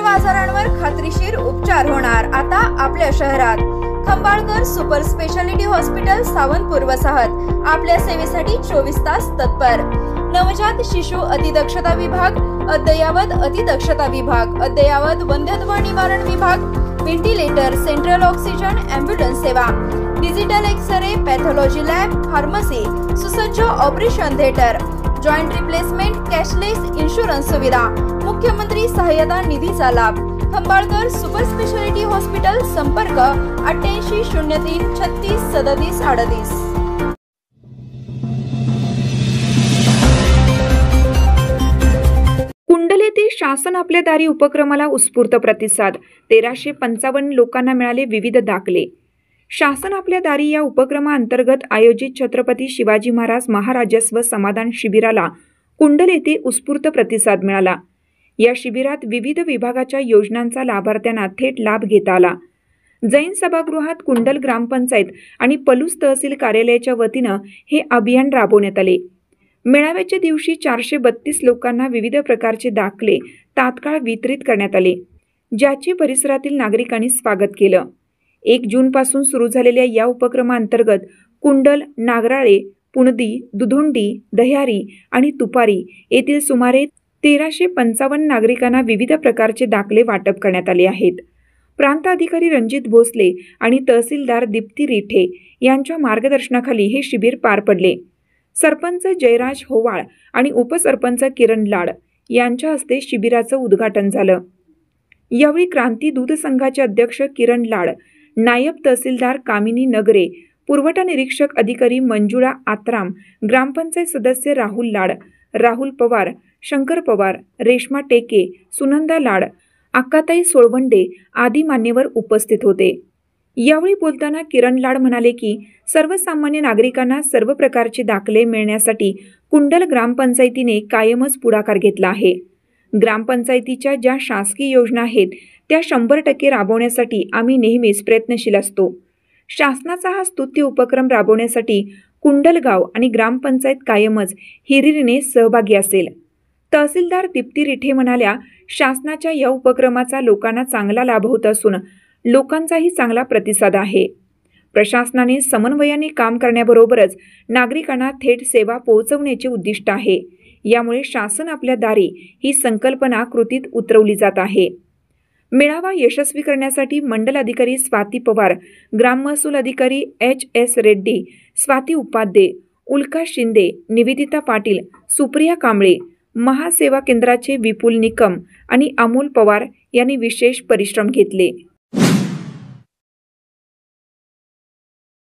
आजारांवर खात्रीशीर उपचार होणार आता आपल्या शहरात। Khambalkar super speciality hospital Sawantpur वसाहत आपल्या सेवेसाठी 24 तास तत्पर। नवजात शिशु अतिदक्षता विभाग, अद्ययावत अतिदक्षता विभाग, अद्ययावत वंध्यत्व निवारण विभाग, व्हेंटिलेटर, सेंट्रल ऑक्सिजन, एम्ब्युलन्स सेवा, digital x ray, pathology lab, pharmacy, सुसज्ज operation theatre, joint replacement, cashless insurance सुविधा, मुख्यमंत्री सहाय्यता निधीचा लाभ। खंबाळकर सुपर स्पेशालिटी हॉस्पिटल, संपर्क 88 03 36 37 38। कुंडल येथे शासन आपल्या दारी उपक्रमाला उत्स्फूर्त प्रतिसाद। 1355 लोकांना मिळाले विविध दाखले। शासन आपल्या दारी या उपक्रमाअंतर्गत आयोजित छत्रपती शिवाजी महाराज महाराजस्व समाधान शिबिराला कुंडल येथे उत्स्फूर्त प्रतिसाद मिळाला। या शिबिरात विविध विभागाच्या योजनांचा लाभार्थ्यांना थेट लाभ घेता आला। जैन सभागृहात कुंडल ग्रामपंचायत आणि पलूस तहसील कार्यालयाच्या वतीनं हे अभियान राबवण्यात आले। मेळाव्याच्या दिवशी 432 लोकांना विविध प्रकारचे दाखले तात्काळ वितरित करण्यात आले, ज्याचे परिसरातील नागरिकांनी स्वागत केलं। 1 जूनपासून सुरू झालेल्या या उपक्रमाअंतर्गत कुंडल, नागराळे, पुणदी, दुधोंडी, दह्यारी आणि तुपारी येथील सुमारे 1355 नागरिकांना विविध प्रकारचे दाखले वाटप करण्यात आले आहेत। प्रांत अधिकारी रणजित भोसले आणि तहसीलदार दीप्ती रिठे यांच्या मार्गदर्शनाखाली हे शिबिर पार पडले। सरपंच जयराज होवाळ आणि उपसरपंच किरण लाड यांच्या हस्ते शिबिराचं उद्घाटन झालं। यावेळी क्रांती दूध संघाचे अध्यक्ष किरण लाड, नायब तहसीलदार कामिनी नगरे, पुरवठा निरीक्षक अधिकारी मंजुळा आत्राम, ग्रामपंचायत सदस्य राहुल लाड, राहुल पवार, शंकर पवार, रेश्मा टेके, सुनंदा लाड, अक्काताई सोळवंडे आदी मान्यवर उपस्थित होते। यावेळी बोलताना किरण लाड म्हणाले की सर्वसामान्य नागरिकांना सर्व प्रकारचे दाखले मिळण्यासाठी कुंडल ग्रामपंचायतीने कायमच पुढाकार घेतला आहे। ग्रामपंचायतीच्या ज्या शासकीय योजना आहेत त्या 100% राबवण्यासाठी आम्ही नेहमीच प्रयत्नशील असतो। शासनाचा हा स्तुत्य उपक्रम राबवण्यासाठी कुंडल गाव आणि ग्रामपंचायत कायमच हिरिरीने सहभागी असेल। तहसीलदार दीप्ती रिठे म्हणाल्या, शासनाच्या या उपक्रमाचा लोकांना चांगला लाभ होत असून लोकांचाही चांगला प्रतिसाद आहे। प्रशासनाने समन्वयाने काम करण्याबरोबरच नागरिकांना थेट सेवा पोहोचवण्याचे उद्दिष्ट आहे। यामुळे शासन आपल्या दारी ही संकल्पना कृतीत उतरवली जात आहे। मेळावा यशस्वी करण्यासाठी मंडल अधिकारी स्वाती पवार, ग्राम महसूल अधिकारी HS रेड्डी, स्वाती उपाध्ये, उल्का शिंदे, निवेदिता पाटील, सुप्रिया कांबळे, महासेवा केंद्राचे विपुल निकम आणि अमोल पवार यांनी विशेष परिश्रम घेतले।